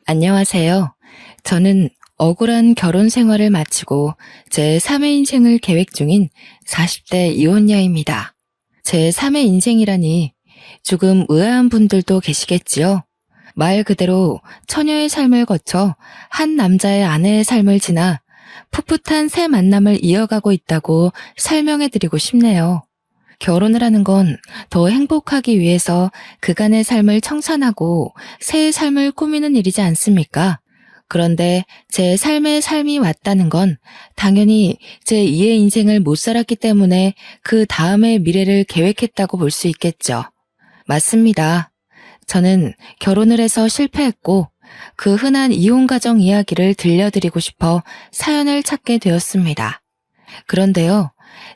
안녕하세요. 저는 억울한 결혼 생활을 마치고 제 3의 인생을 계획 중인 40대 이혼녀입니다. 제 3의 인생이라니 조금 의아한 분들도 계시겠지요. 말 그대로 처녀의 삶을 거쳐 한 남자의 아내의 삶을 지나 풋풋한 새 만남을 이어가고 있다고 설명해 드리고 싶네요. 결혼을 하는 건 더 행복하기 위해서 그간의 삶을 청산하고 새의 삶을 꾸미는 일이지 않습니까? 그런데 제 삶의 삶이 왔다는 건 당연히 제 2의 인생을 못 살았기 때문에 그 다음의 미래를 계획했다고 볼 수 있겠죠. 맞습니다. 저는 결혼을 해서 실패했고 그 흔한 이혼 가정 이야기를 들려드리고 싶어 사연을 찾게 되었습니다. 그런데요,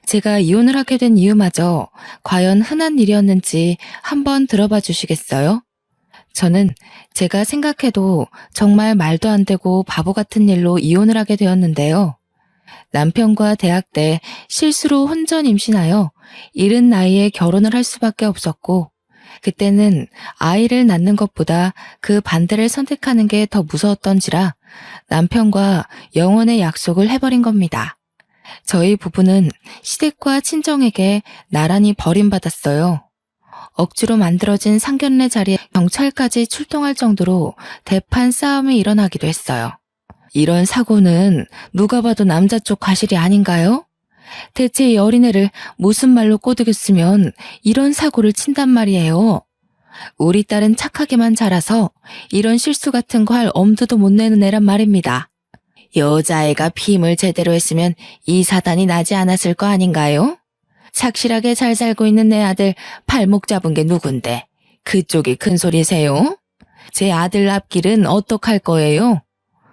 제가 이혼을 하게 된 이유마저 과연 흔한 일이었는지 한번 들어봐 주시겠어요? 저는 제가 생각해도 정말 말도 안 되고 바보 같은 일로 이혼을 하게 되었는데요. 남편과 대학 때 실수로 혼전 임신하여 이른 나이에 결혼을 할 수밖에 없었고, 그때는 아이를 낳는 것보다 그 반대를 선택하는 게 더 무서웠던지라 남편과 영원의 약속을 해버린 겁니다. 저희 부부는 시댁과 친정에게 나란히 버림받았어요. 억지로 만들어진 상견례 자리에 경찰까지 출동할 정도로 대판 싸움이 일어나기도 했어요. 이런 사고는 누가 봐도 남자 쪽 과실이 아닌가요? 대체 이 어린애를 무슨 말로 꼬드겼으면 이런 사고를 친단 말이에요. 우리 딸은 착하게만 자라서 이런 실수 같은 거 할 엄두도 못 내는 애란 말입니다. 여자애가 피임을 제대로 했으면 이 사단이 나지 않았을 거 아닌가요? 착실하게 잘 살고 있는 내 아들 발목 잡은 게 누군데 그쪽이 큰 소리세요? 제 아들 앞길은 어떡할 거예요?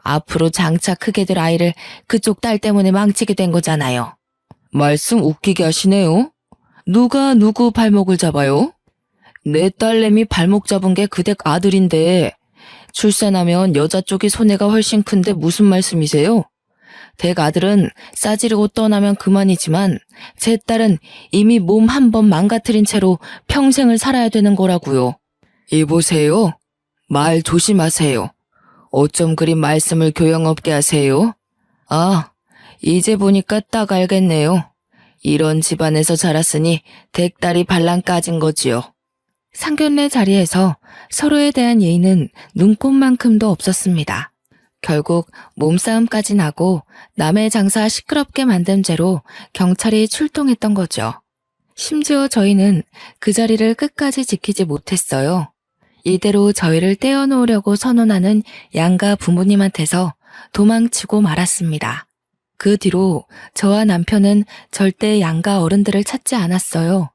앞으로 장차 크게 될 아이를 그쪽 딸 때문에 망치게 된 거잖아요. 말씀 웃기게 하시네요. 누가 누구 발목을 잡아요? 내 딸내미 발목 잡은 게 그댁 아들인데 출산하면 여자 쪽이 손해가 훨씬 큰데 무슨 말씀이세요? 댁 아들은 싸지르고 떠나면 그만이지만 제 딸은 이미 몸 한 번 망가뜨린 채로 평생을 살아야 되는 거라고요. 이보세요. 말 조심하세요. 어쩜 그리 말씀을 교양없게 하세요? 아, 이제 보니까 딱 알겠네요. 이런 집안에서 자랐으니 댁 딸이 발랑 까진 거지요. 상견례 자리에서 서로에 대한 예의는 눈꼽만큼도 없었습니다. 결국 몸싸움까지 나고 남의 장사 시끄럽게 만든 죄로 경찰이 출동했던 거죠. 심지어 저희는 그 자리를 끝까지 지키지 못했어요. 이대로 저희를 떼어놓으려고 선언하는 양가 부모님한테서 도망치고 말았습니다. 그 뒤로 저와 남편은 절대 양가 어른들을 찾지 않았어요.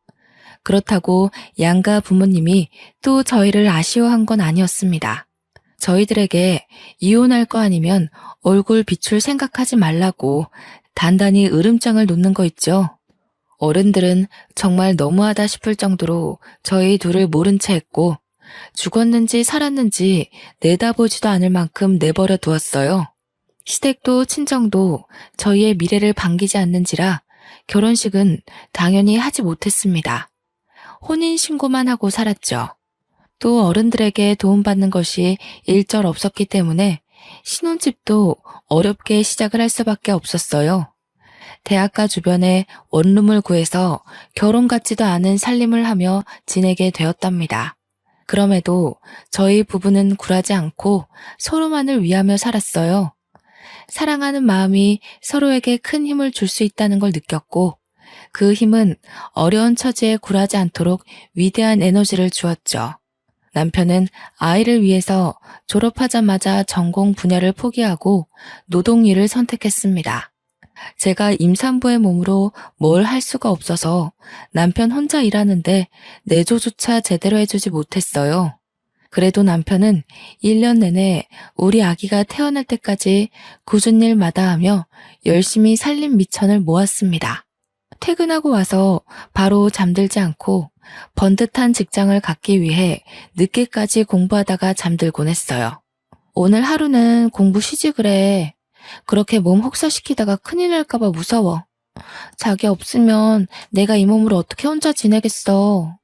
그렇다고 양가 부모님이 또 저희를 아쉬워한 건 아니었습니다. 저희들에게 이혼할 거 아니면 얼굴 비출 생각하지 말라고 단단히 으름장을 놓는 거 있죠. 어른들은 정말 너무하다 싶을 정도로 저희 둘을 모른 채 했고 죽었는지 살았는지 내다보지도 않을 만큼 내버려 두었어요. 시댁도 친정도 저희의 미래를 반기지 않는지라 결혼식은 당연히 하지 못했습니다. 혼인신고만 하고 살았죠. 또 어른들에게 도움받는 것이 일절 없었기 때문에 신혼집도 어렵게 시작을 할 수밖에 없었어요. 대학가 주변에 원룸을 구해서 결혼 같지도 않은 살림을 하며 지내게 되었답니다. 그럼에도 저희 부부는 굴하지 않고 서로만을 위하며 살았어요. 사랑하는 마음이 서로에게 큰 힘을 줄 수 있다는 걸 느꼈고 그 힘은 어려운 처지에 굴하지 않도록 위대한 에너지를 주었죠. 남편은 아이를 위해서 졸업하자마자 전공 분야를 포기하고 노동일을 선택했습니다. 제가 임산부의 몸으로 뭘 할 수가 없어서 남편 혼자 일하는데 내조조차 제대로 해주지 못했어요. 그래도 남편은 1년 내내 우리 아기가 태어날 때까지 굳은 일 마다하며 열심히 살림 미천을 모았습니다. 퇴근하고 와서 바로 잠들지 않고 번듯한 직장을 갖기 위해 늦게까지 공부하다가 잠들곤 했어요. 오늘 하루는 공부 쉬지 그래. 그렇게 몸 혹사시키다가 큰일 날까봐 무서워. 자기 없으면 내가 이 몸으로 어떻게 혼자 지내겠어.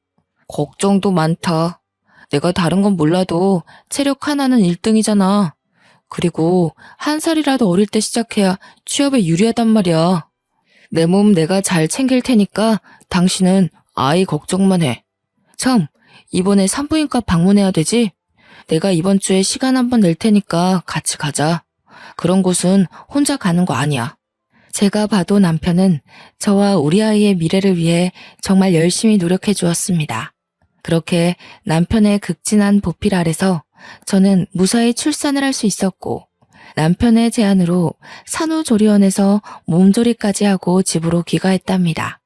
걱정도 많다. 내가 다른 건 몰라도 체력 하나는 1등이잖아. 그리고 한 살이라도 어릴 때 시작해야 취업에 유리하단 말이야. 내 몸 내가 잘 챙길 테니까 당신은 아이 걱정만 해. 참, 이번에 산부인과 방문해야 되지? 내가 이번 주에 시간 한번 낼 테니까 같이 가자. 그런 곳은 혼자 가는 거 아니야. 제가 봐도 남편은 저와 우리 아이의 미래를 위해 정말 열심히 노력해 주었습니다. 그렇게 남편의 극진한 보필 아래서 저는 무사히 출산을 할 수 있었고, 남편의 제안으로 산후조리원에서 몸조리까지 하고 집으로 귀가했답니다.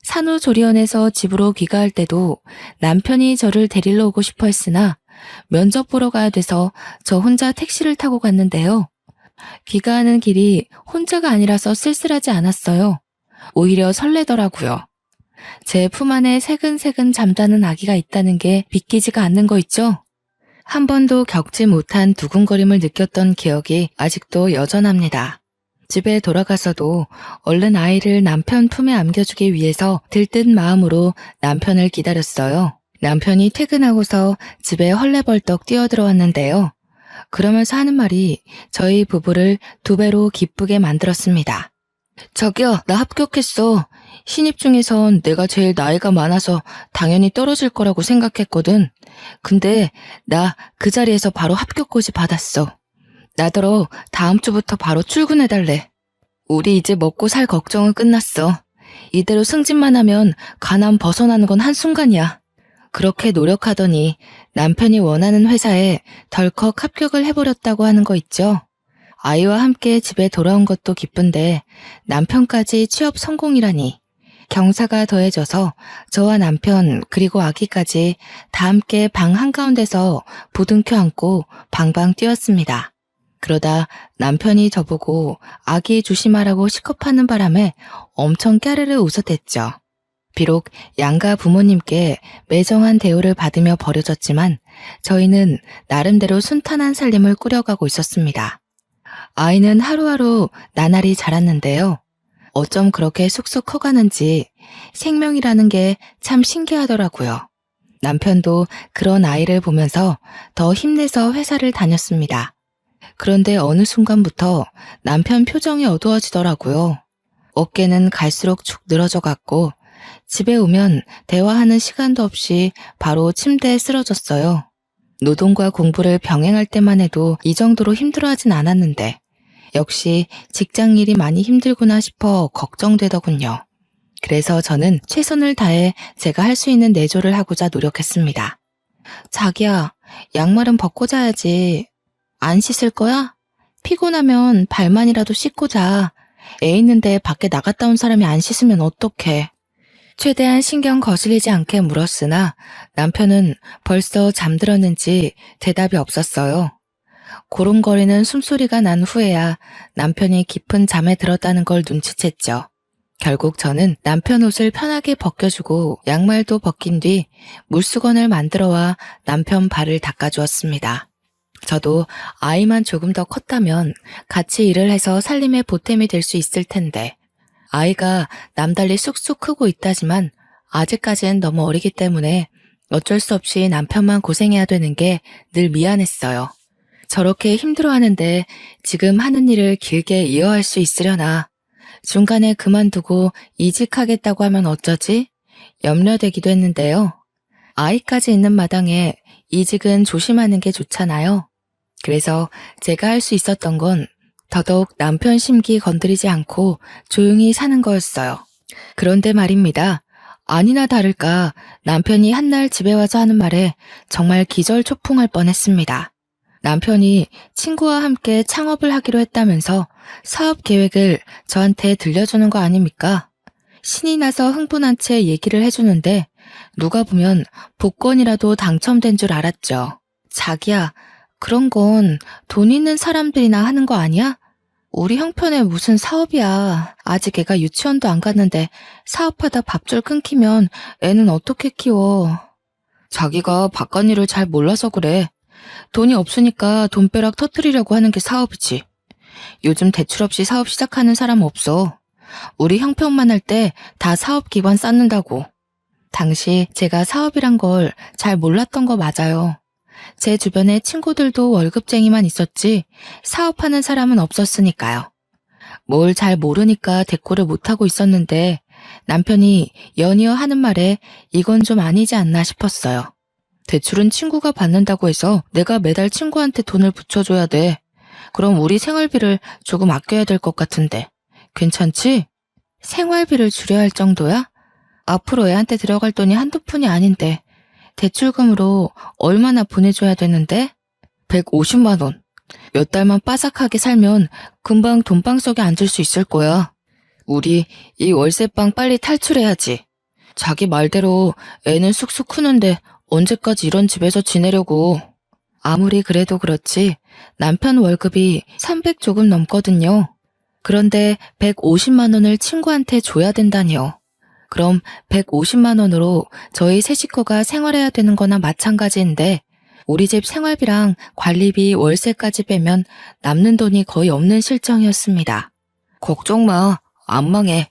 산후조리원에서 집으로 귀가할 때도 남편이 저를 데리러 오고 싶어 했으나 면접 보러 가야 돼서 저 혼자 택시를 타고 갔는데요. 귀가하는 길이 혼자가 아니라서 쓸쓸하지 않았어요. 오히려 설레더라고요. 제 품 안에 새근새근 잠자는 아기가 있다는 게 믿기지가 않는 거 있죠? 한 번도 겪지 못한 두근거림을 느꼈던 기억이 아직도 여전합니다. 집에 돌아가서도 얼른 아이를 남편 품에 안겨주기 위해서 들뜬 마음으로 남편을 기다렸어요. 남편이 퇴근하고서 집에 헐레벌떡 뛰어들어왔는데요. 그러면서 하는 말이 저희 부부를 2배로 기쁘게 만들었습니다. 저기요, 나 합격했어. 신입 중에선 내가 제일 나이가 많아서 당연히 떨어질 거라고 생각했거든. 근데 나 그 자리에서 바로 합격고지 받았어. 나더러 다음 주부터 바로 출근해달래. 우리 이제 먹고 살 걱정은 끝났어. 이대로 승진만 하면 가난 벗어나는 건 한순간이야. 그렇게 노력하더니 남편이 원하는 회사에 덜컥 합격을 해버렸다고 하는 거 있죠. 아이와 함께 집에 돌아온 것도 기쁜데 남편까지 취업 성공이라니. 경사가 더해져서 저와 남편 그리고 아기까지 다 함께 방 한가운데서 부둥켜 안고 방방 뛰었습니다. 그러다 남편이 저보고 아기 조심하라고 시겁하는 바람에 엄청 까르르 웃어댔죠. 비록 양가 부모님께 매정한 대우를 받으며 버려졌지만 저희는 나름대로 순탄한 살림을 꾸려가고 있었습니다. 아이는 하루하루 나날이 자랐는데요. 어쩜 그렇게 쑥쑥 커가는지 생명이라는 게 참 신기하더라고요. 남편도 그런 아이를 보면서 더 힘내서 회사를 다녔습니다. 그런데 어느 순간부터 남편 표정이 어두워지더라고요. 어깨는 갈수록 축 늘어져 갔고 집에 오면 대화하는 시간도 없이 바로 침대에 쓰러졌어요. 노동과 공부를 병행할 때만 해도 이 정도로 힘들어하진 않았는데 역시 직장 일이 많이 힘들구나 싶어 걱정되더군요. 그래서 저는 최선을 다해 제가 할 수 있는 내조를 하고자 노력했습니다. 자기야, 양말은 벗고 자야지. 안 씻을 거야? 피곤하면 발만이라도 씻고 자. 애 있는데 밖에 나갔다 온 사람이 안 씻으면 어떡해. 최대한 신경 거슬리지 않게 물었으나 남편은 벌써 잠들었는지 대답이 없었어요. 고름거리는 숨소리가 난 후에야 남편이 깊은 잠에 들었다는 걸 눈치챘죠. 결국 저는 남편 옷을 편하게 벗겨주고 양말도 벗긴 뒤 물수건을 만들어와 남편 발을 닦아주었습니다. 저도 아이만 조금 더 컸다면 같이 일을 해서 살림의 보탬이 될 수 있을 텐데 아이가 남달리 쑥쑥 크고 있다지만 아직까지는 너무 어리기 때문에 어쩔 수 없이 남편만 고생해야 되는 게 늘 미안했어요. 저렇게 힘들어하는데 지금 하는 일을 길게 이어할 수 있으려나. 중간에 그만두고 이직하겠다고 하면 어쩌지? 염려되기도 했는데요. 아이까지 있는 마당에 이직은 조심하는 게 좋잖아요. 그래서 제가 할 수 있었던 건 더더욱 남편 심기 건드리지 않고 조용히 사는 거였어요. 그런데 말입니다. 아니나 다를까 남편이 한날 집에 와서 하는 말에 정말 기절초풍할 뻔했습니다. 남편이 친구와 함께 창업을 하기로 했다면서 사업 계획을 저한테 들려주는 거 아닙니까? 신이 나서 흥분한 채 얘기를 해주는데 누가 보면 복권이라도 당첨된 줄 알았죠. 자기야, 그런 건 돈 있는 사람들이나 하는 거 아니야? 우리 형편에 무슨 사업이야. 아직 애가 유치원도 안 갔는데 사업하다 밥줄 끊기면 애는 어떻게 키워. 자기가 바깥 일을 잘 몰라서 그래. 돈이 없으니까 돈벼락 터뜨리려고 하는 게 사업이지. 요즘 대출 없이 사업 시작하는 사람 없어. 우리 형편만 할 때 다 사업 기반 쌓는다고. 당시 제가 사업이란 걸 잘 몰랐던 거 맞아요. 제 주변에 친구들도 월급쟁이만 있었지 사업하는 사람은 없었으니까요. 뭘 잘 모르니까 대꾸를 못하고 있었는데 남편이 연이어 하는 말에 이건 좀 아니지 않나 싶었어요. 대출은 친구가 받는다고 해서 내가 매달 친구한테 돈을 붙여줘야 돼. 그럼 우리 생활비를 조금 아껴야 될 것 같은데. 괜찮지? 생활비를 줄여야 할 정도야? 앞으로 애한테 들어갈 돈이 한두 푼이 아닌데 대출금으로 얼마나 보내줘야 되는데? 150만 원. 몇 달만 빠삭하게 살면 금방 돈방석에 앉을 수 있을 거야. 우리 이 월세방 빨리 탈출해야지. 자기 말대로 애는 쑥쑥 크는데 언제까지 이런 집에서 지내려고. 아무리 그래도 그렇지 남편 월급이 300 조금 넘거든요. 그런데 150만 원을 친구한테 줘야 된다니요. 그럼 150만 원으로 저희 세 식구가 생활해야 되는 거나 마찬가지인데 우리 집 생활비랑 관리비 월세까지 빼면 남는 돈이 거의 없는 실정이었습니다. 걱정 마. 안 망해.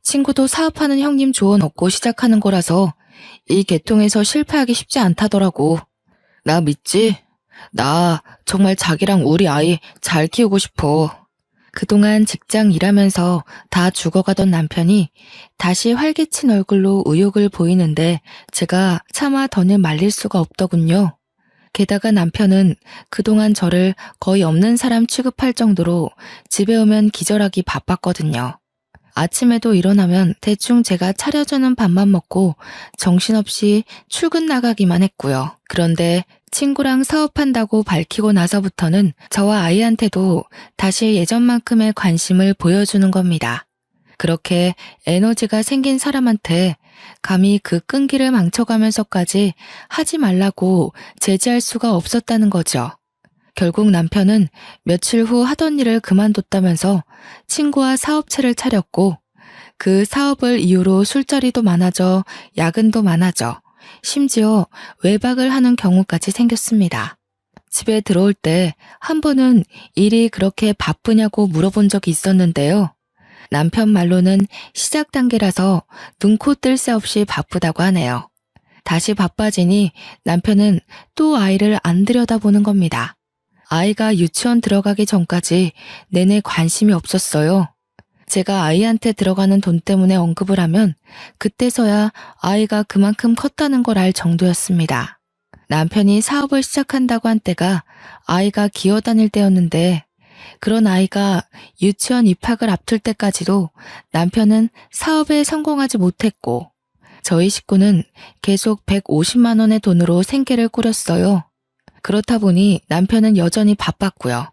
친구도 사업하는 형님 조언 얻고 시작하는 거라서 이 계통에서 실패하기 쉽지 않다더라고. 나 믿지? 나 정말 자기랑 우리 아이 잘 키우고 싶어. 그동안 직장 일하면서 다 죽어가던 남편이 다시 활기친 얼굴로 의욕을 보이는데 제가 차마 더는 말릴 수가 없더군요. 게다가 남편은 그동안 저를 거의 없는 사람 취급할 정도로 집에 오면 기절하기 바빴거든요. 아침에도 일어나면 대충 제가 차려주는 밥만 먹고 정신없이 출근 나가기만 했고요. 그런데 친구랑 사업한다고 밝히고 나서부터는 저와 아이한테도 다시 예전만큼의 관심을 보여주는 겁니다. 그렇게 에너지가 생긴 사람한테 감히 그 끈기를 망쳐가면서까지 하지 말라고 제지할 수가 없었다는 거죠. 결국 남편은 며칠 후 하던 일을 그만뒀다면서 친구와 사업체를 차렸고 그 사업을 이유로 술자리도 많아져 야근도 많아져 심지어 외박을 하는 경우까지 생겼습니다. 집에 들어올 때 한 번은 일이 그렇게 바쁘냐고 물어본 적이 있었는데요. 남편 말로는 시작 단계라서 눈코 뜰 새 없이 바쁘다고 하네요. 다시 바빠지니 남편은 또 아이를 안 들여다보는 겁니다. 아이가 유치원 들어가기 전까지 내내 관심이 없었어요. 제가 아이한테 들어가는 돈 때문에 언급을 하면 그때서야 아이가 그만큼 컸다는 걸 알 정도였습니다. 남편이 사업을 시작한다고 한 때가 아이가 기어다닐 때였는데 그런 아이가 유치원 입학을 앞둘 때까지도 남편은 사업에 성공하지 못했고 저희 식구는 계속 150만 원의 돈으로 생계를 꾸렸어요. 그렇다 보니 남편은 여전히 바빴고요.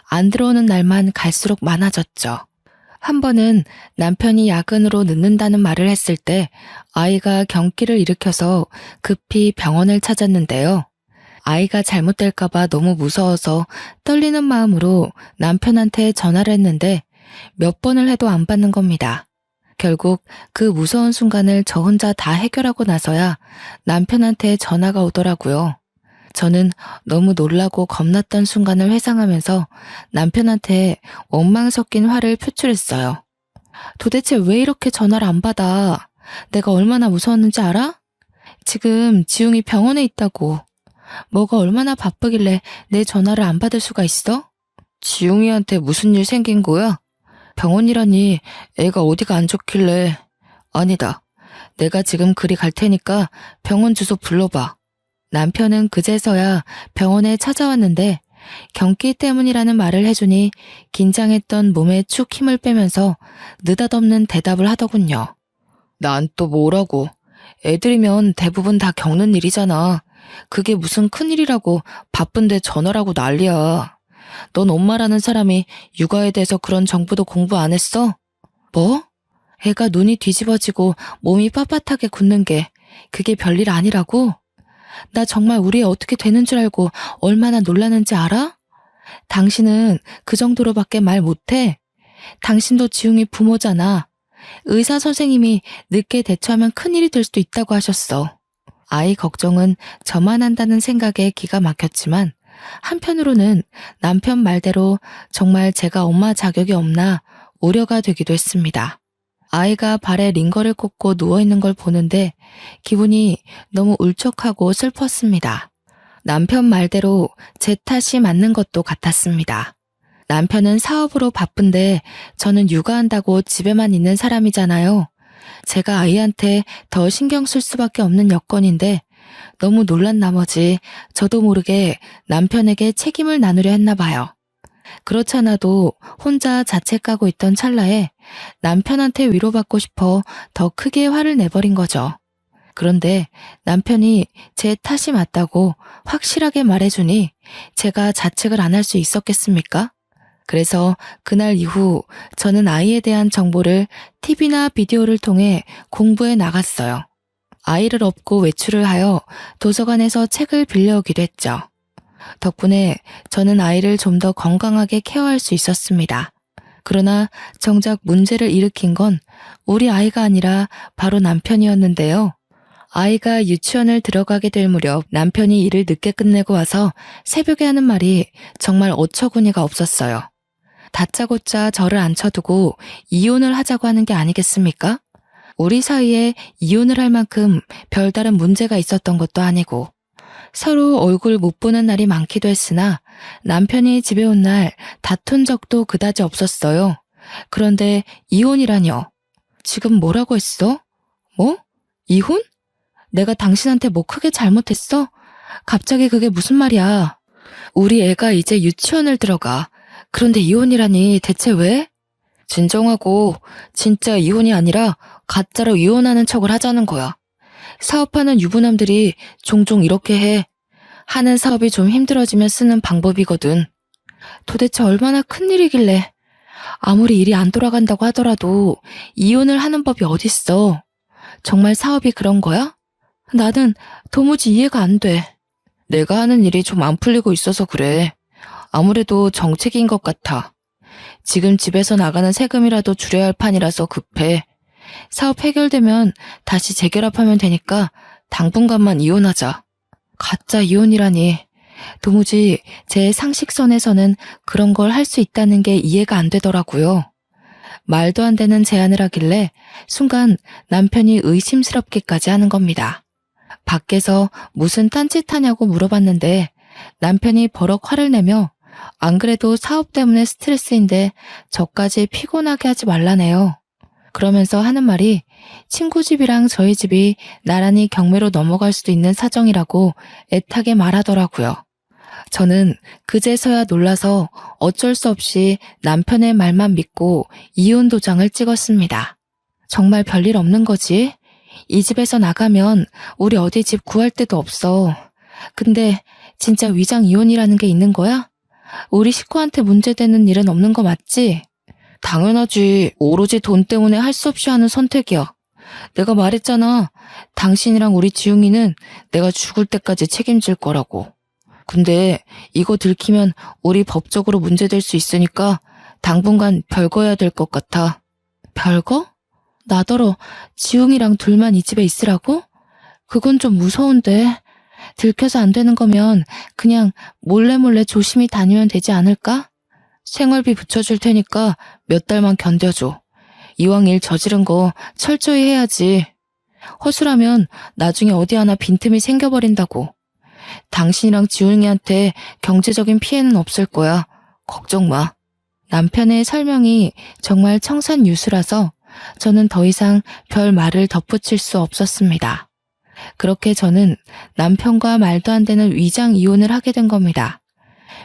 안 들어오는 날만 갈수록 많아졌죠. 한 번은 남편이 야근으로 늦는다는 말을 했을 때 아이가 경기를 일으켜서 급히 병원을 찾았는데요. 아이가 잘못될까봐 너무 무서워서 떨리는 마음으로 남편한테 전화를 했는데 몇 번을 해도 안 받는 겁니다. 결국 그 무서운 순간을 저 혼자 다 해결하고 나서야 남편한테 전화가 오더라고요. 저는 너무 놀라고 겁났던 순간을 회상하면서 남편한테 원망 섞인 화를 표출했어요. 도대체 왜 이렇게 전화를 안 받아? 내가 얼마나 무서웠는지 알아? 지금 지웅이 병원에 있다고. 뭐가 얼마나 바쁘길래 내 전화를 안 받을 수가 있어? 지웅이한테 무슨 일 생긴 거야? 병원이라니 애가 어디가 안 좋길래. 아니다. 내가 지금 그리 갈 테니까 병원 주소 불러봐. 남편은 그제서야 병원에 찾아왔는데 경기 때문이라는 말을 해주니 긴장했던 몸에 축 힘을 빼면서 느닷없는 대답을 하더군요. 난 또 뭐라고. 애들이면 대부분 다 겪는 일이잖아. 그게 무슨 큰일이라고 바쁜데 전화라고 난리야. 넌 엄마라는 사람이 육아에 대해서 그런 정보도 공부 안 했어? 뭐? 애가 눈이 뒤집어지고 몸이 빳빳하게 굳는 게 그게 별일 아니라고? 나 정말 우리 애 어떻게 되는 줄 알고 얼마나 놀라는지 알아? 당신은 그 정도로밖에 말 못해? 당신도 지웅이 부모잖아. 의사 선생님이 늦게 대처하면 큰일이 될 수도 있다고 하셨어. 아이 걱정은 저만 한다는 생각에 기가 막혔지만 한편으로는 남편 말대로 정말 제가 엄마 자격이 없나 우려가 되기도 했습니다. 아이가 발에 링거를 꽂고 누워있는 걸 보는데 기분이 너무 울적하고 슬펐습니다. 남편 말대로 제 탓이 맞는 것도 같았습니다. 남편은 사업으로 바쁜데 저는 육아한다고 집에만 있는 사람이잖아요. 제가 아이한테 더 신경 쓸 수밖에 없는 여건인데 너무 놀란 나머지 저도 모르게 남편에게 책임을 나누려 했나 봐요. 그렇잖아도 혼자 자책 까고 있던 찰나에 남편한테 위로받고 싶어 더 크게 화를 내버린 거죠. 그런데 남편이 제 탓이 맞다고 확실하게 말해주니 제가 자책을 안 할 수 있었겠습니까? 그래서 그날 이후 저는 아이에 대한 정보를 TV나 비디오를 통해 공부해 나갔어요. 아이를 업고 외출을 하여 도서관에서 책을 빌려오기도 했죠. 덕분에 저는 아이를 좀 더 건강하게 케어할 수 있었습니다. 그러나 정작 문제를 일으킨 건 우리 아이가 아니라 바로 남편이었는데요. 아이가 유치원을 들어가게 될 무렵 남편이 일을 늦게 끝내고 와서 새벽에 하는 말이 정말 어처구니가 없었어요. 다짜고짜 저를 앉혀두고 이혼을 하자고 하는 게 아니겠습니까? 우리 사이에 이혼을 할 만큼 별다른 문제가 있었던 것도 아니고 서로 얼굴 못 보는 날이 많기도 했으나 남편이 집에 온 날 다툰 적도 그다지 없었어요. 그런데 이혼이라뇨. 지금 뭐라고 했어? 뭐? 이혼? 내가 당신한테 뭐 크게 잘못했어? 갑자기 그게 무슨 말이야? 우리 애가 이제 유치원을 들어가. 그런데 이혼이라니 대체 왜? 진정하고 진짜 이혼이 아니라 가짜로 이혼하는 척을 하자는 거야. 사업하는 유부남들이 종종 이렇게 해. 하는 사업이 좀 힘들어지면 쓰는 방법이거든. 도대체 얼마나 큰일이길래. 아무리 일이 안 돌아간다고 하더라도 이혼을 하는 법이 어딨어. 정말 사업이 그런 거야? 나는 도무지 이해가 안 돼. 내가 하는 일이 좀 안 풀리고 있어서 그래. 아무래도 정책인 것 같아. 지금 집에서 나가는 세금이라도 줄여야 할 판이라서 급해. 사업 해결되면 다시 재결합하면 되니까 당분간만 이혼하자. 가짜 이혼이라니. 도무지 제 상식선에서는 그런 걸 할 수 있다는 게 이해가 안 되더라고요. 말도 안 되는 제안을 하길래 순간 남편이 의심스럽게까지 하는 겁니다. 밖에서 무슨 딴짓하냐고 물어봤는데 남편이 버럭 화를 내며 안 그래도 사업 때문에 스트레스인데 저까지 피곤하게 하지 말라네요. 그러면서 하는 말이 친구 집이랑 저희 집이 나란히 경매로 넘어갈 수도 있는 사정이라고 애타게 말하더라고요. 저는 그제서야 놀라서 어쩔 수 없이 남편의 말만 믿고 이혼 도장을 찍었습니다. 정말 별일 없는 거지? 이 집에서 나가면 우리 어디 집 구할 데도 없어. 근데 진짜 위장 이혼이라는 게 있는 거야? 우리 식구한테 문제되는 일은 없는 거 맞지? 당연하지. 오로지 돈 때문에 할 수 없이 하는 선택이야. 내가 말했잖아. 당신이랑 우리 지웅이는 내가 죽을 때까지 책임질 거라고. 근데 이거 들키면 우리 법적으로 문제될 수 있으니까 당분간 별거해야 될 것 같아. 별거? 나더러 지웅이랑 둘만 이 집에 있으라고? 그건 좀 무서운데. 들켜서 안 되는 거면 그냥 몰래 조심히 다니면 되지 않을까? 생활비 붙여줄 테니까 몇 달만 견뎌줘. 이왕 일 저지른 거 철저히 해야지. 허술하면 나중에 어디 하나 빈틈이 생겨버린다고. 당신이랑 지웅이한테 경제적인 피해는 없을 거야. 걱정 마. 남편의 설명이 정말 청산유수라서 저는 더 이상 별 말을 덧붙일 수 없었습니다. 그렇게 저는 남편과 말도 안 되는 위장 이혼을 하게 된 겁니다.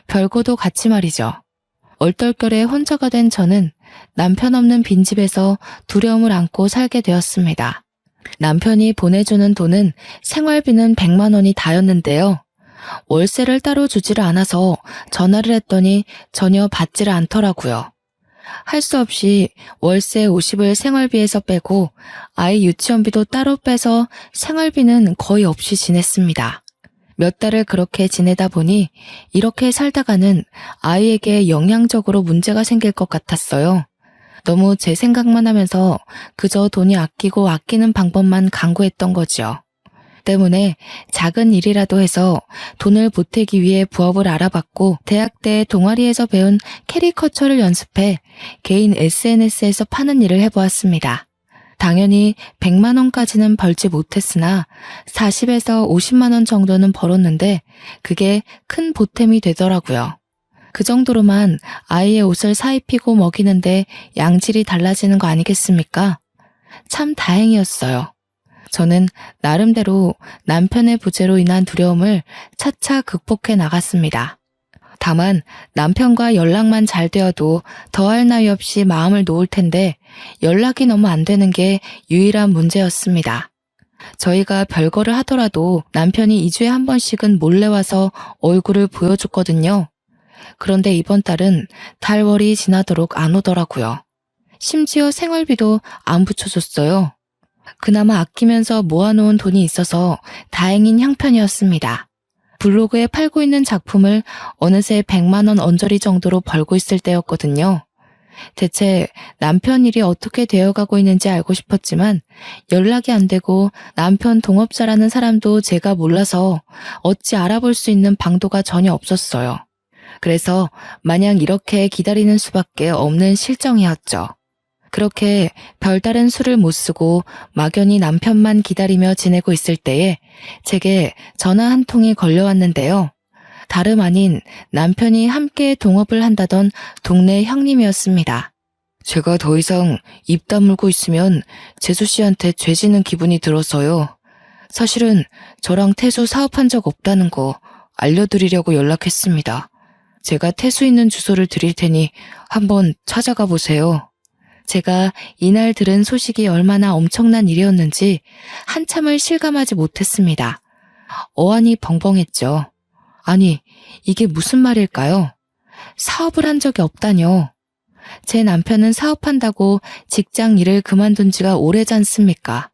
별거도 같이 말이죠. 얼떨결에 혼자가 된 저는 남편 없는 빈집에서 두려움을 안고 살게 되었습니다. 남편이 보내주는 돈은 생활비는 100만 원이 다였는데요. 월세를 따로 주지를 않아서 전화를 했더니 전혀 받지를 않더라고요. 할 수 없이 월세 50을 생활비에서 빼고 아이 유치원비도 따로 빼서 생활비는 거의 없이 지냈습니다. 몇 달을 그렇게 지내다 보니 이렇게 살다가는 아이에게 영양적으로 문제가 생길 것 같았어요. 너무 제 생각만 하면서 그저 돈이 아끼고 아끼는 방법만 강구했던 거지요. 때문에 작은 일이라도 해서 돈을 보태기 위해 부업을 알아봤고 대학 때 동아리에서 배운 캐리커처를 연습해 개인 SNS에서 파는 일을 해보았습니다. 당연히 100만 원까지는 벌지 못했으나 40에서 50만 원 정도는 벌었는데 그게 큰 보탬이 되더라고요. 그 정도로만 아이의 옷을 사입히고 먹이는데 양질이 달라지는 거 아니겠습니까? 참 다행이었어요. 저는 나름대로 남편의 부재로 인한 두려움을 차차 극복해 나갔습니다. 다만 남편과 연락만 잘 되어도 더할 나위 없이 마음을 놓을 텐데 연락이 너무 안 되는 게 유일한 문제였습니다. 저희가 별거를 하더라도 남편이 2주에 한 번씩은 몰래 와서 얼굴을 보여줬거든요. 그런데 이번 달은 달월이 지나도록 안 오더라고요. 심지어 생활비도 안 붙여줬어요. 그나마 아끼면서 모아놓은 돈이 있어서 다행인 형편이었습니다. 블로그에 팔고 있는 작품을 어느새 100만 원 언저리 정도로 벌고 있을 때였거든요. 대체 남편 일이 어떻게 되어가고 있는지 알고 싶었지만 연락이 안 되고 남편 동업자라는 사람도 제가 몰라서 어찌 알아볼 수 있는 방도가 전혀 없었어요. 그래서 마냥 이렇게 기다리는 수밖에 없는 실정이었죠. 그렇게 별다른 수를 못 쓰고 막연히 남편만 기다리며 지내고 있을 때에 제게 전화 한 통이 걸려왔는데요. 다름 아닌 남편이 함께 동업을 한다던 동네 형님이었습니다. 제가 더 이상 입 다물고 있으면 재수 씨한테 죄지는 기분이 들어서요. 사실은 저랑 태수 사업한 적 없다는 거 알려드리려고 연락했습니다. 제가 태수 있는 주소를 드릴 테니 한번 찾아가 보세요. 제가 이날 들은 소식이 얼마나 엄청난 일이었는지 한참을 실감하지 못했습니다. 어안이 벙벙했죠. 아니, 이게 무슨 말일까요? 사업을 한 적이 없다뇨. 제 남편은 사업한다고 직장 일을 그만둔 지가 오래지 않습니까?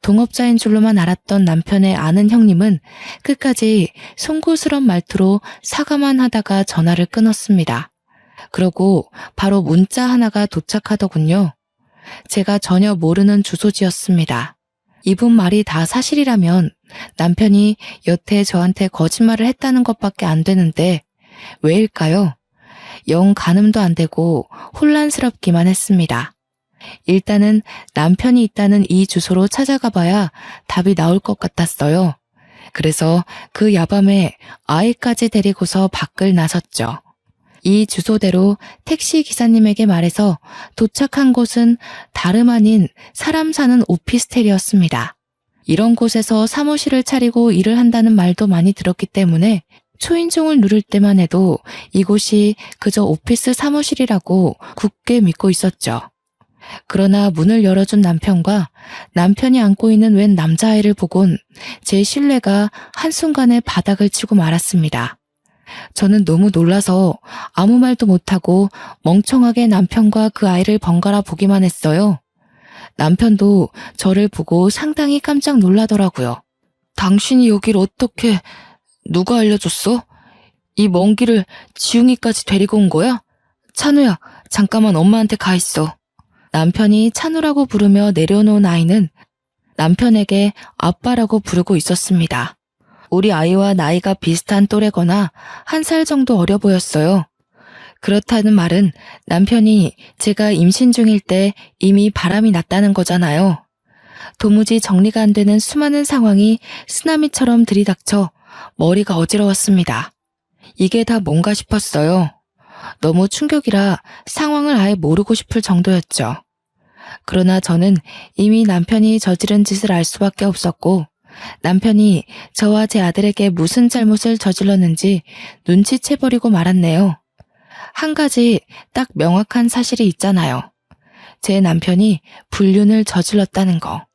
동업자인 줄로만 알았던 남편의 아는 형님은 끝까지 송구스런 말투로 사과만 하다가 전화를 끊었습니다. 그러고 바로 문자 하나가 도착하더군요. 제가 전혀 모르는 주소지였습니다. 이분 말이 다 사실이라면 남편이 여태 저한테 거짓말을 했다는 것밖에 안 되는데 왜일까요? 영 가늠도 안 되고 혼란스럽기만 했습니다. 일단은 남편이 있다는 이 주소로 찾아가 봐야 답이 나올 것 같았어요. 그래서 그 야밤에 아이까지 데리고서 밖을 나섰죠. 이 주소대로 택시 기사님에게 말해서 도착한 곳은 다름 아닌 사람 사는 오피스텔이었습니다. 이런 곳에서 사무실을 차리고 일을 한다는 말도 많이 들었기 때문에 초인종을 누를 때만 해도 이곳이 그저 오피스 사무실이라고 굳게 믿고 있었죠. 그러나 문을 열어준 남편과 남편이 안고 있는 웬 남자아이를 보곤 제 신뢰가 한순간에 바닥을 치고 말았습니다. 저는 너무 놀라서 아무 말도 못하고 멍청하게 남편과 그 아이를 번갈아 보기만 했어요. 남편도 저를 보고 상당히 깜짝 놀라더라고요. 당신이 여길 어떻게... 누가 알려줬어? 이 먼 길을 지웅이까지 데리고 온 거야? 찬우야, 잠깐만 엄마한테 가 있어. 남편이 찬우라고 부르며 내려놓은 아이는 남편에게 아빠라고 부르고 있었습니다. 우리 아이와 나이가 비슷한 또래거나 1살 정도 어려 보였어요. 그렇다는 말은 남편이 제가 임신 중일 때 이미 바람이 났다는 거잖아요. 도무지 정리가 안 되는 수많은 상황이 쓰나미처럼 들이닥쳐 머리가 어지러웠습니다. 이게 다 뭔가 싶었어요. 너무 충격이라 상황을 아예 모르고 싶을 정도였죠. 그러나 저는 이미 남편이 저지른 짓을 알 수밖에 없었고 남편이 저와 제 아들에게 무슨 잘못을 저질렀는지 눈치채버리고 말았네요. 한 가지 딱 명확한 사실이 있잖아요. 제 남편이 불륜을 저질렀다는 거.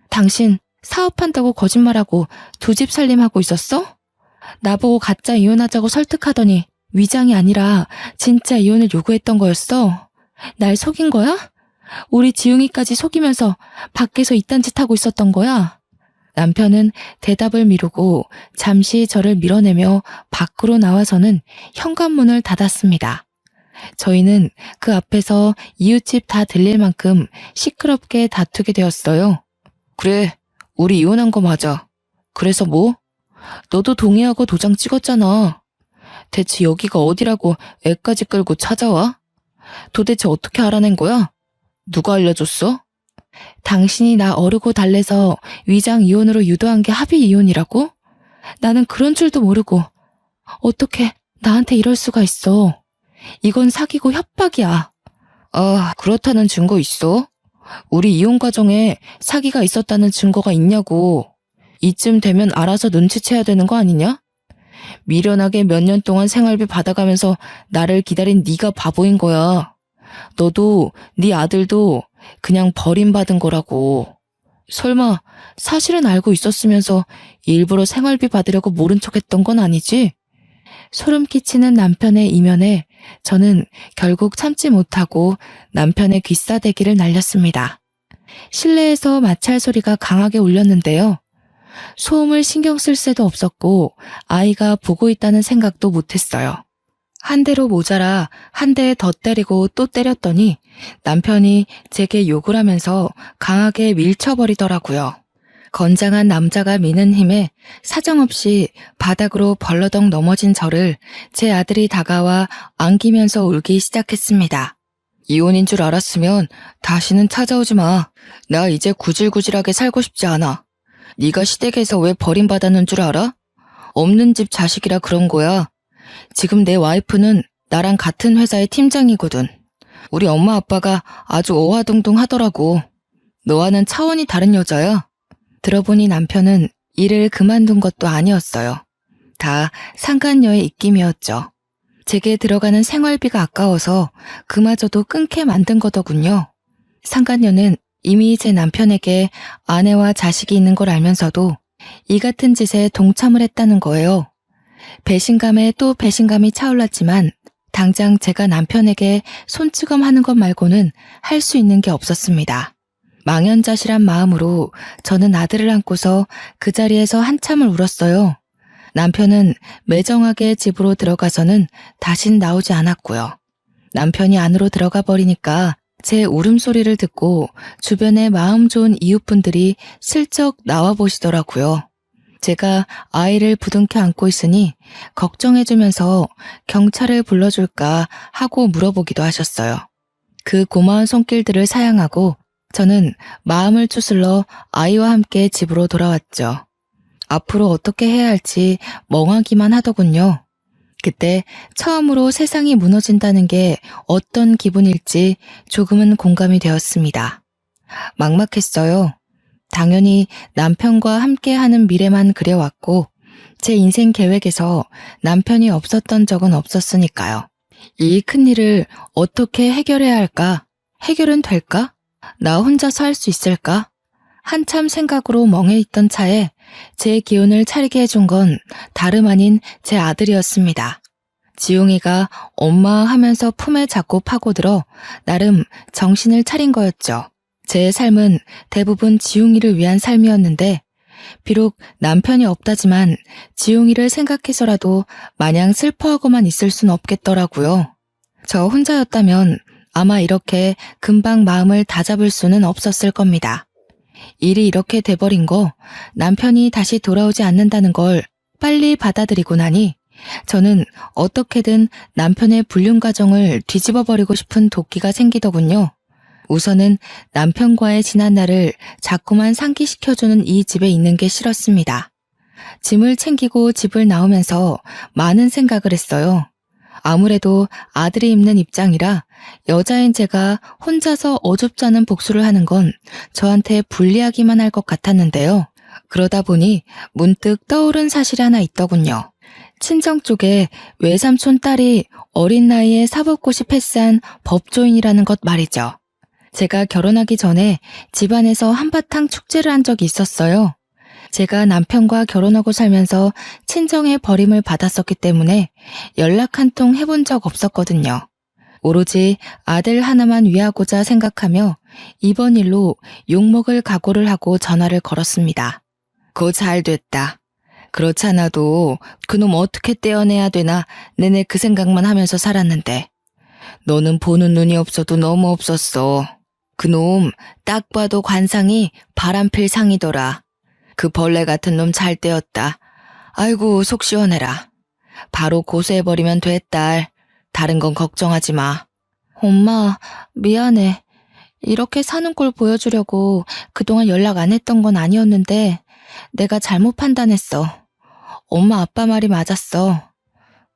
당신 사업한다고 거짓말하고 2집 살림하고 있었어? 나보고 가짜 이혼하자고 설득하더니 위장이 아니라 진짜 이혼을 요구했던 거였어? 날 속인 거야? 우리 지웅이까지 속이면서 밖에서 이딴 짓 하고 있었던 거야? 남편은 대답을 미루고 잠시 저를 밀어내며 밖으로 나와서는 현관문을 닫았습니다. 저희는 그 앞에서 이웃집 다 들릴 만큼 시끄럽게 다투게 되었어요. 그래, 우리 이혼한 거 맞아. 그래서 뭐? 너도 동의하고 도장 찍었잖아. 대체 여기가 어디라고 애까지 끌고 찾아와? 도대체 어떻게 알아낸 거야? 누가 알려줬어? 당신이 나 어르고 달래서 위장 이혼으로 유도한 게 합의 이혼이라고? 나는 그런 줄도 모르고 어떻게 나한테 이럴 수가 있어. 이건 사기고 협박이야. 아, 그렇다는 증거 있어? 우리 이혼 과정에 사기가 있었다는 증거가 있냐고. 이쯤 되면 알아서 눈치채야 되는 거 아니냐? 미련하게 몇 년 동안 생활비 받아가면서 나를 기다린 네가 바보인 거야. 너도 네 아들도 그냥 버림받은 거라고. 설마 사실은 알고 있었으면서 일부러 생활비 받으려고 모른 척했던 건 아니지? 소름 끼치는 남편의 이면에 저는 결국 참지 못하고 남편의 귀싸대기를 날렸습니다. 실내에서 마찰 소리가 강하게 울렸는데요. 소음을 신경 쓸 새도 없었고 아이가 보고 있다는 생각도 못했어요. 한 대로 모자라 한 대 더 때리고 또 때렸더니 남편이 제게 욕을 하면서 강하게 밀쳐버리더라고요. 건장한 남자가 미는 힘에 사정없이 바닥으로 벌러덩 넘어진 저를 제 아들이 다가와 안기면서 울기 시작했습니다. 이혼인 줄 알았으면 다시는 찾아오지 마. 나 이제 구질구질하게 살고 싶지 않아. 네가 시댁에서 왜 버림받았는 줄 알아? 없는 집 자식이라 그런 거야. 지금 내 와이프는 나랑 같은 회사의 팀장이거든. 우리 엄마 아빠가 아주 어화동동 하더라고. 너와는 차원이 다른 여자야. 들어보니 남편은 일을 그만둔 것도 아니었어요. 다 상간녀의 입김이었죠. 제게 들어가는 생활비가 아까워서 그마저도 끊게 만든 거더군요. 상간녀는 이미 제 남편에게 아내와 자식이 있는 걸 알면서도 이 같은 짓에 동참을 했다는 거예요. 배신감에 또 배신감이 차올랐지만 당장 제가 남편에게 손찌검하는 것 말고는 할 수 있는 게 없었습니다. 망연자실한 마음으로 저는 아들을 안고서 그 자리에서 한참을 울었어요. 남편은 매정하게 집으로 들어가서는 다신 나오지 않았고요. 남편이 안으로 들어가 버리니까 제 울음소리를 듣고 주변의 마음 좋은 이웃분들이 슬쩍 나와 보시더라고요. 제가 아이를 부둥켜 안고 있으니 걱정해주면서 경찰을 불러줄까 하고 물어보기도 하셨어요. 그 고마운 손길들을 사양하고 저는 마음을 추슬러 아이와 함께 집으로 돌아왔죠. 앞으로 어떻게 해야 할지 멍하기만 하더군요. 그때 처음으로 세상이 무너진다는 게 어떤 기분일지 조금은 공감이 되었습니다. 막막했어요. 당연히 남편과 함께하는 미래만 그려왔고 제 인생 계획에서 남편이 없었던 적은 없었으니까요. 이 큰일을 어떻게 해결해야 할까? 해결은 될까? 나 혼자서 할 수 있을까? 한참 생각으로 멍해 있던 차에 제 기운을 차리게 해준 건 다름 아닌 제 아들이었습니다. 지용이가 엄마 하면서 품에 잡고 파고들어 나름 정신을 차린 거였죠. 제 삶은 대부분 지용이를 위한 삶이었는데 비록 남편이 없다지만 지용이를 생각해서라도 마냥 슬퍼하고만 있을 순 없겠더라고요. 저 혼자였다면 아마 이렇게 금방 마음을 다잡을 수는 없었을 겁니다. 일이 이렇게 돼버린 거 남편이 다시 돌아오지 않는다는 걸 빨리 받아들이고 나니 저는 어떻게든 남편의 불륜 가정을 뒤집어버리고 싶은 도끼가 생기더군요. 우선은 남편과의 지난 날을 자꾸만 상기시켜주는 이 집에 있는 게 싫었습니다. 짐을 챙기고 집을 나오면서 많은 생각을 했어요. 아무래도 아들이 입는 입장이라 여자인 제가 혼자서 어줍잖은 복수를 하는 건 저한테 불리하기만 할 것 같았는데요. 그러다 보니 문득 떠오른 사실이 하나 있더군요. 친정 쪽에 외삼촌 딸이 어린 나이에 사법고시 패스한 법조인이라는 것 말이죠. 제가 결혼하기 전에 집안에서 한바탕 축제를 한 적이 있었어요. 제가 남편과 결혼하고 살면서 친정의 버림을 받았었기 때문에 연락 한 통 해본 적 없었거든요. 오로지 아들 하나만 위하고자 생각하며 이번 일로 욕먹을 각오를 하고 전화를 걸었습니다. 고 잘 됐다. 그렇지 않아도 그놈 어떻게 떼어내야 되나 내내 그 생각만 하면서 살았는데 너는 보는 눈이 없어도 너무 없었어. 그놈 딱 봐도 관상이 바람필 상이더라. 그 벌레 같은 놈 잘 떼었다. 아이고 속 시원해라. 바로 고소해버리면 돼 딸. 다른 건 걱정하지 마. 엄마 미안해. 이렇게 사는 꼴 보여주려고 그동안 연락 안 했던 건 아니었는데 내가 잘못 판단했어. 엄마 아빠 말이 맞았어.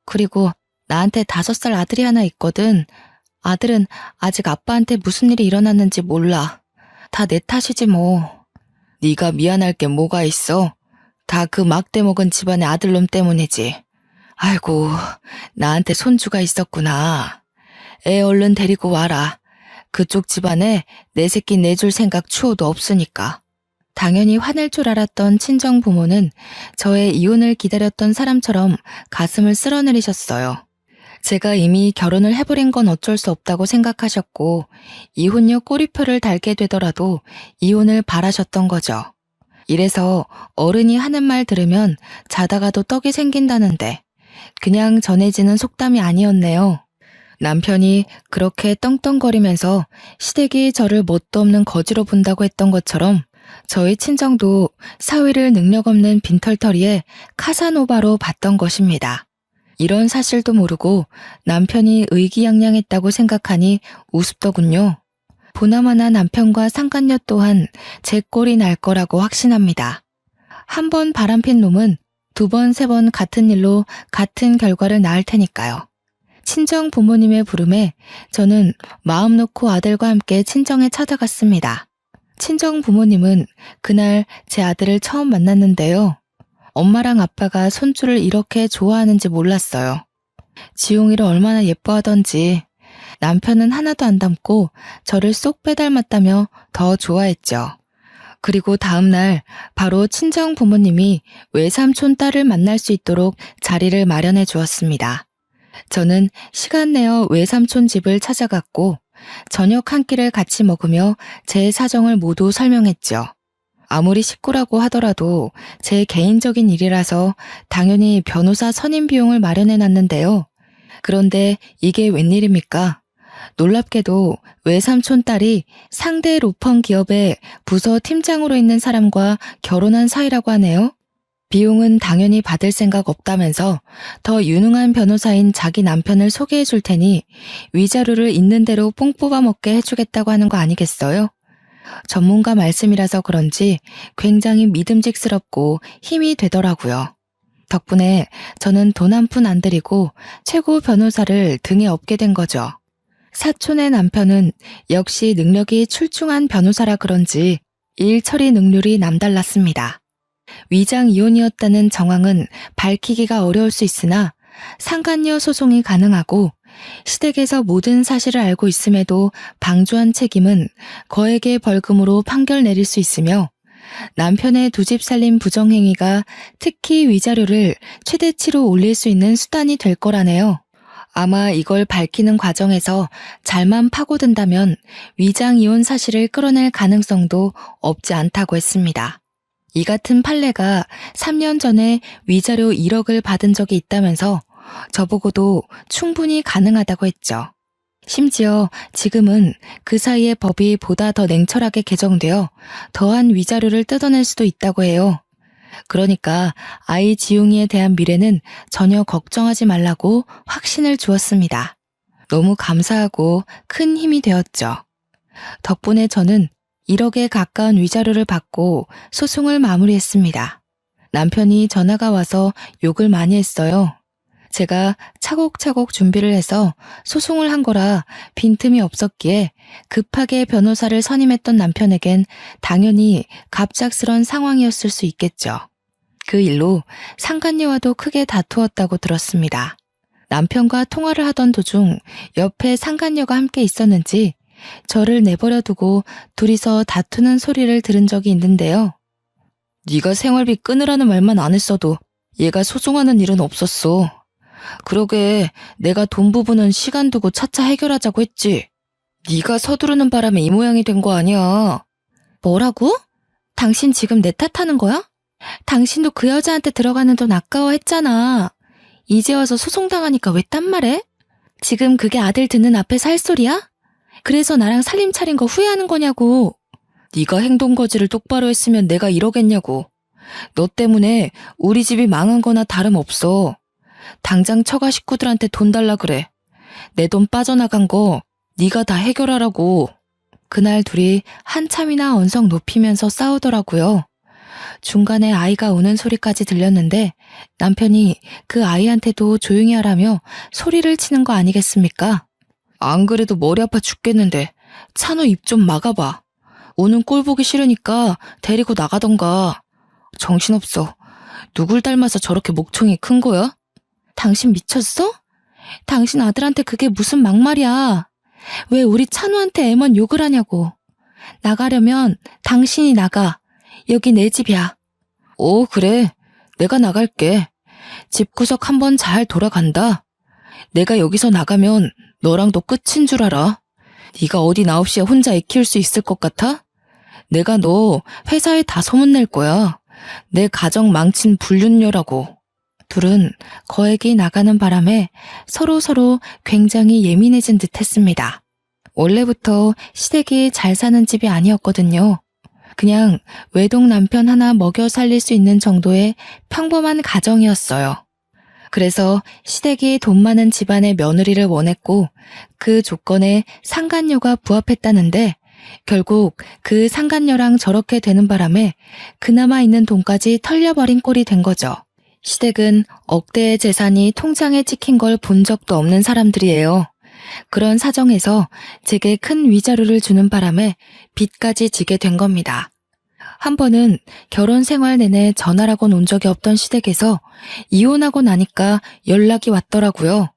그리고 나한테 5살 아들이 하나 있거든. 아들은 아직 아빠한테 무슨 일이 일어났는지 몰라. 다 내 탓이지 뭐. 네가 미안할 게 뭐가 있어? 다 그 막대 먹은 집안의 아들놈 때문이지. 아이고, 나한테 손주가 있었구나. 애 얼른 데리고 와라. 그쪽 집안에 내 새끼 내줄 생각 추호도 없으니까. 당연히 화낼 줄 알았던 친정 부모는 저의 이혼을 기다렸던 사람처럼 가슴을 쓸어내리셨어요. 제가 이미 결혼을 해버린 건 어쩔 수 없다고 생각하셨고 이혼녀 꼬리표를 달게 되더라도 이혼을 바라셨던 거죠. 이래서 어른이 하는 말 들으면 자다가도 떡이 생긴다는데 그냥 전해지는 속담이 아니었네요. 남편이 그렇게 떵떵거리면서 시댁이 저를 뭣도 없는 거지로 본다고 했던 것처럼 저희 친정도 사위를 능력 없는 빈털터리에 카사노바로 봤던 것입니다. 이런 사실도 모르고 남편이 의기양양했다고 생각하니 우습더군요. 보나마나 남편과 상간녀 또한 제 꼴이 날 거라고 확신합니다. 한 번 바람핀 놈은 2번, 3번 같은 일로 같은 결과를 낳을 테니까요. 친정 부모님의 부름에 저는 마음 놓고 아들과 함께 친정에 찾아갔습니다. 친정 부모님은 그날 제 아들을 처음 만났는데요. 엄마랑 아빠가 손주를 이렇게 좋아하는지 몰랐어요. 지용이를 얼마나 예뻐하던지 남편은 하나도 안 닮고 저를 쏙 빼닮았다며 더 좋아했죠. 그리고 다음날 바로 친정 부모님이 외삼촌 딸을 만날 수 있도록 자리를 마련해 주었습니다. 저는 시간 내어 외삼촌 집을 찾아갔고 저녁 한 끼를 같이 먹으며 제 사정을 모두 설명했죠. 아무리 식구라고 하더라도 제 개인적인 일이라서 당연히 변호사 선임 비용을 마련해 놨는데요. 그런데 이게 웬일입니까? 놀랍게도 외삼촌 딸이 상대 로펌 기업의 부서 팀장으로 있는 사람과 결혼한 사이라고 하네요. 비용은 당연히 받을 생각 없다면서 더 유능한 변호사인 자기 남편을 소개해 줄 테니 위자료를 있는 대로 뽕 뽑아 먹게 해주겠다고 하는 거 아니겠어요? 전문가 말씀이라서 그런지 굉장히 믿음직스럽고 힘이 되더라고요. 덕분에 저는 돈 한 푼 안 들이고 최고 변호사를 등에 업게 된 거죠. 사촌의 남편은 역시 능력이 출중한 변호사라 그런지 일 처리 능률이 남달랐습니다. 위장 이혼이었다는 정황은 밝히기가 어려울 수 있으나 상간녀 소송이 가능하고 시댁에서 모든 사실을 알고 있음에도 방조한 책임은 거액의 벌금으로 판결 내릴 수 있으며 남편의 2집 살림 부정행위가 특히 위자료를 최대치로 올릴 수 있는 수단이 될 거라네요. 아마 이걸 밝히는 과정에서 잘만 파고든다면 위장 이혼 사실을 끌어낼 가능성도 없지 않다고 했습니다. 이 같은 판례가 3년 전에 위자료 1억을 받은 적이 있다면서 저보고도 충분히 가능하다고 했죠. 심지어 지금은 그 사이에 법이 보다 더 냉철하게 개정되어 더한 위자료를 뜯어낼 수도 있다고 해요. 그러니까 아이 지용이에 대한 미래는 전혀 걱정하지 말라고 확신을 주었습니다. 너무 감사하고 큰 힘이 되었죠. 덕분에 저는 1억에 가까운 위자료를 받고 소송을 마무리했습니다. 남편이 전화가 와서 욕을 많이 했어요. 제가 차곡차곡 준비를 해서 소송을 한 거라 빈틈이 없었기에 급하게 변호사를 선임했던 남편에겐 당연히 갑작스런 상황이었을 수 있겠죠. 그 일로 상간녀와도 크게 다투었다고 들었습니다. 남편과 통화를 하던 도중 옆에 상간녀가 함께 있었는지 저를 내버려 두고 둘이서 다투는 소리를 들은 적이 있는데요. 네가 생활비 끊으라는 말만 안 했어도 얘가 소송하는 일은 없었어. 그러게 내가 돈 부분은 시간 두고 차차 해결하자고 했지. 네가 서두르는 바람에 이 모양이 된 거 아니야. 뭐라고? 당신 지금 내 탓하는 거야? 당신도 그 여자한테 들어가는 돈 아까워했잖아. 이제 와서 소송당하니까 왜 딴 말해? 지금 그게 아들 듣는 앞에서 할 소리야? 그래서 나랑 살림 차린 거 후회하는 거냐고. 네가 행동 거지를 똑바로 했으면 내가 이러겠냐고. 너 때문에 우리 집이 망한 거나 다름없어. 당장 처가 식구들한테 돈 달라 그래. 내 돈 빠져나간 거 네가 다 해결하라고. 그날 둘이 한참이나 언성 높이면서 싸우더라고요. 중간에 아이가 우는 소리까지 들렸는데 남편이 그 아이한테도 조용히 하라며 소리를 치는 거 아니겠습니까? 안 그래도 머리 아파 죽겠는데 찬우 입 좀 막아봐. 우는 꼴 보기 싫으니까 데리고 나가던가. 정신없어. 누굴 닮아서 저렇게 목청이 큰 거야? 당신 미쳤어? 당신 아들한테 그게 무슨 막말이야. 왜 우리 찬우한테 애먼 욕을 하냐고. 나가려면 당신이 나가. 여기 내 집이야. 오, 그래. 내가 나갈게. 집구석 한번 잘 돌아간다. 내가 여기서 나가면 너랑도 끝인 줄 알아. 네가 어디 나 없이 혼자 애 키울 수 있을 것 같아? 내가 너 회사에 다 소문낼 거야. 내 가정 망친 불륜녀라고. 둘은 거액이 나가는 바람에 서로 굉장히 예민해진 듯 했습니다. 원래부터 시댁이 잘 사는 집이 아니었거든요. 그냥 외동 남편 하나 먹여 살릴 수 있는 정도의 평범한 가정이었어요. 그래서 시댁이 돈 많은 집안의 며느리를 원했고 그 조건에 상간녀가 부합했다는데 결국 그 상간녀랑 저렇게 되는 바람에 그나마 있는 돈까지 털려버린 꼴이 된 거죠. 시댁은 억대의 재산이 통장에 찍힌 걸 본 적도 없는 사람들이에요. 그런 사정에서 제게 큰 위자료를 주는 바람에 빚까지 지게 된 겁니다. 한 번은 결혼 생활 내내 전화라곤 온 적이 없던 시댁에서 이혼하고 나니까 연락이 왔더라고요.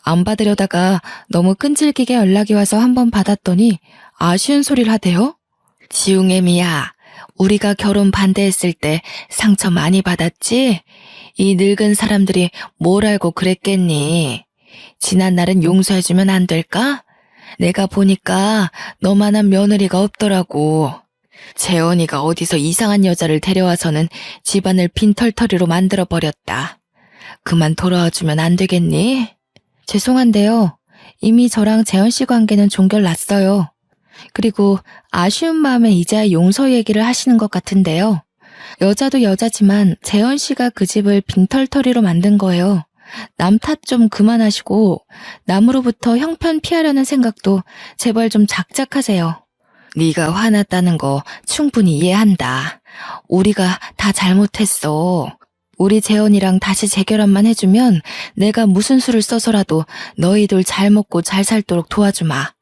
안 받으려다가 너무 끈질기게 연락이 와서 한 번 받았더니 아쉬운 소리를 하대요. 지웅애미야, 우리가 결혼 반대했을 때 상처 많이 받았지? 이 늙은 사람들이 뭘 알고 그랬겠니? 지난 날은 용서해주면 안 될까? 내가 보니까 너만한 며느리가 없더라고. 재원이가 어디서 이상한 여자를 데려와서는 집안을 빈털터리로 만들어버렸다. 그만 돌아와주면 안 되겠니? 죄송한데요. 이미 저랑 재원 씨 관계는 종결났어요. 그리고 아쉬운 마음에 이제야 용서 얘기를 하시는 것 같은데요. 여자도 여자지만 재원 씨가 그 집을 빈털터리로 만든 거예요. 남 탓 좀 그만하시고 남으로부터 형편 피하려는 생각도 제발 좀 작작하세요. 네가 화났다는 거 충분히 이해한다. 우리가 다 잘못했어. 우리 재원이랑 다시 재결합만 해주면 내가 무슨 수를 써서라도 너희들 잘 먹고 잘 살도록 도와주마.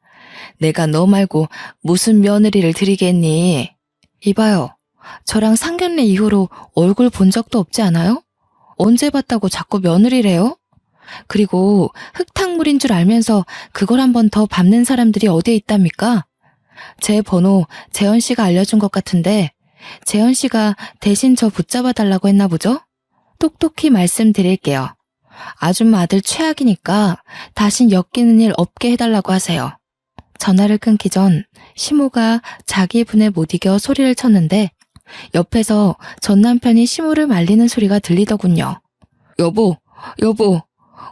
내가 너 말고 무슨 며느리를 드리겠니? 이봐요. 저랑 상견례 이후로 얼굴 본 적도 없지 않아요? 언제 봤다고 자꾸 며느리래요? 그리고 흙탕물인 줄 알면서 그걸 한 번 더 밟는 사람들이 어디에 있답니까? 제 번호 재현 씨가 알려준 것 같은데 재현 씨가 대신 저 붙잡아 달라고 했나 보죠? 똑똑히 말씀드릴게요. 아줌마 아들 최악이니까 다신 엮이는 일 없게 해달라고 하세요. 전화를 끊기 전 시모가 자기 분에 못 이겨 소리를 쳤는데 옆에서 전 남편이 시모를 말리는 소리가 들리더군요. 여보,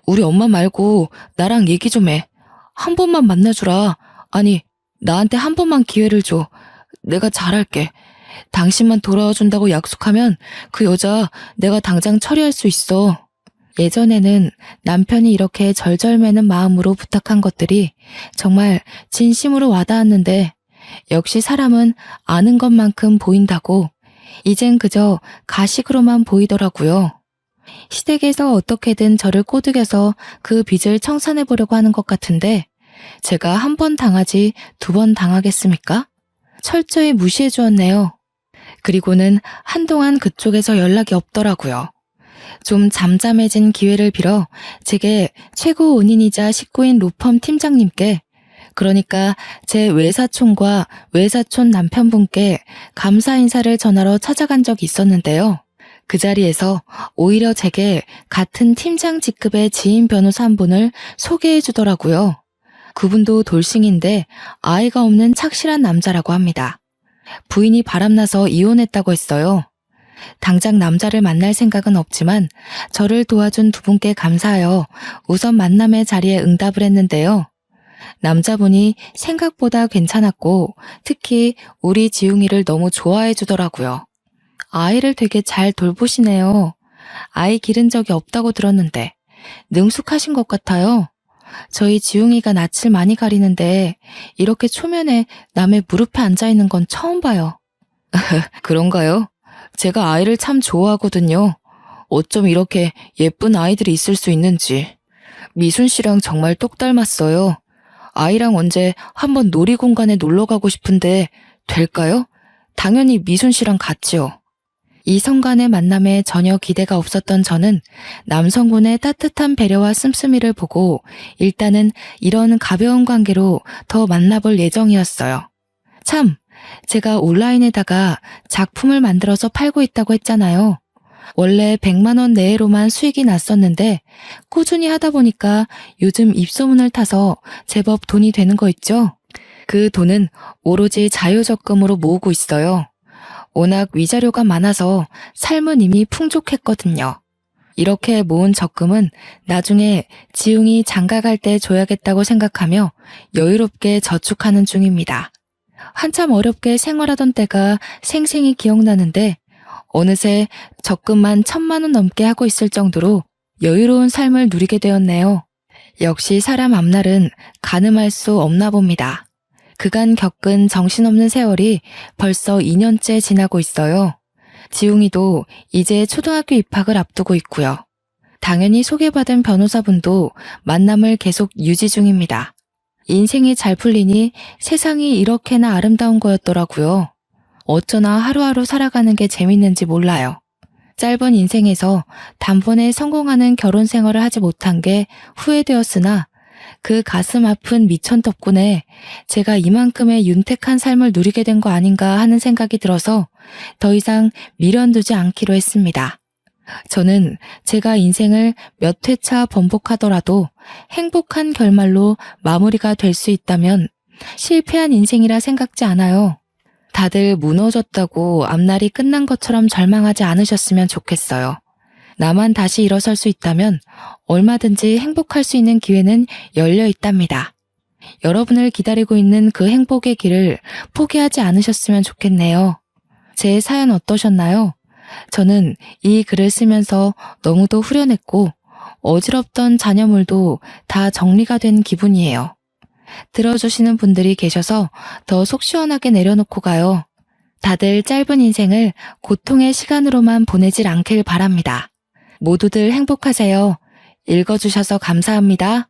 우리 엄마 말고 나랑 얘기 좀 해. 한 번만 만나주라. 아니, 나한테 한 번만 기회를 줘. 내가 잘할게. 당신만 돌아와준다고 약속하면 그 여자 내가 당장 처리할 수 있어. 예전에는 남편이 이렇게 절절매는 마음으로 부탁한 것들이 정말 진심으로 와닿았는데 역시 사람은 아는 것만큼 보인다고 이젠 그저 가식으로만 보이더라고요. 시댁에서 어떻게든 저를 꼬드겨서 그 빚을 청산해보려고 하는 것 같은데 제가 한 번 당하지 두 번 당하겠습니까? 철저히 무시해 주었네요. 그리고는 한동안 그쪽에서 연락이 없더라고요. 좀 잠잠해진 기회를 빌어 제게 최고 은인이자 식구인 로펌 팀장님께 그러니까 제 외사촌과 외사촌 남편분께 감사 인사를 전하러 찾아간 적이 있었는데요. 그 자리에서 오히려 제게 같은 팀장 직급의 지인 변호사 한 분을 소개해 주더라고요. 그분도 돌싱인데 아이가 없는 착실한 남자라고 합니다. 부인이 바람나서 이혼했다고 했어요. 당장 남자를 만날 생각은 없지만 저를 도와준 두 분께 감사하여 우선 만남의 자리에 응답을 했는데요. 남자분이 생각보다 괜찮았고 특히 우리 지웅이를 너무 좋아해 주더라고요. 아이를 되게 잘 돌보시네요. 아이 기른 적이 없다고 들었는데 능숙하신 것 같아요. 저희 지웅이가 낯을 많이 가리는데 이렇게 초면에 남의 무릎에 앉아 있는 건 처음 봐요. 그런가요? 제가 아이를 참 좋아하거든요. 어쩜 이렇게 예쁜 아이들이 있을 수 있는지. 미순 씨랑 정말 똑 닮았어요. 아이랑 언제 한번 놀이공간에 놀러 가고 싶은데 될까요? 당연히 미순 씨랑 같이요. 이성 간의 만남에 전혀 기대가 없었던 저는 남성분의 따뜻한 배려와 씀씀이를 보고 일단은 이런 가벼운 관계로 더 만나볼 예정이었어요. 참, 제가 온라인에다가 작품을 만들어서 팔고 있다고 했잖아요. 원래 100만 원 내외로만 수익이 났었는데 꾸준히 하다 보니까 요즘 입소문을 타서 제법 돈이 되는 거 있죠? 그 돈은 오로지 자유적금으로 모으고 있어요. 워낙 위자료가 많아서 삶은 이미 풍족했거든요. 이렇게 모은 적금은 나중에 지웅이 장가 갈 때 줘야겠다고 생각하며 여유롭게 저축하는 중입니다. 한참 어렵게 생활하던 때가 생생히 기억나는데 어느새 적금만 1,000만 원 넘게 하고 있을 정도로 여유로운 삶을 누리게 되었네요. 역시 사람 앞날은 가늠할 수 없나 봅니다. 그간 겪은 정신없는 세월이 벌써 2년째 지나고 있어요. 지웅이도 이제 초등학교 입학을 앞두고 있고요. 당연히 소개받은 변호사분도 만남을 계속 유지 중입니다. 인생이 잘 풀리니 세상이 이렇게나 아름다운 거였더라고요. 어쩌나 하루하루 살아가는 게 재밌는지 몰라요. 짧은 인생에서 단번에 성공하는 결혼 생활을 하지 못한 게 후회되었으나 그 가슴 아픈 미천 덕분에 제가 이만큼의 윤택한 삶을 누리게 된 거 아닌가 하는 생각이 들어서 더 이상 미련두지 않기로 했습니다. 저는 제가 인생을 몇 회차 번복하더라도 행복한 결말로 마무리가 될 수 있다면 실패한 인생이라 생각지 않아요. 다들 무너졌다고 앞날이 끝난 것처럼 절망하지 않으셨으면 좋겠어요. 나만 다시 일어설 수 있다면 얼마든지 행복할 수 있는 기회는 열려 있답니다. 여러분을 기다리고 있는 그 행복의 길을 포기하지 않으셨으면 좋겠네요. 제 사연 어떠셨나요? 저는 이 글을 쓰면서 너무도 후련했고 어지럽던 잔여물도 다 정리가 된 기분이에요. 들어주시는 분들이 계셔서 더 속 시원하게 내려놓고 가요. 다들 짧은 인생을 고통의 시간으로만 보내질 않길 바랍니다. 모두들 행복하세요. 읽어주셔서 감사합니다.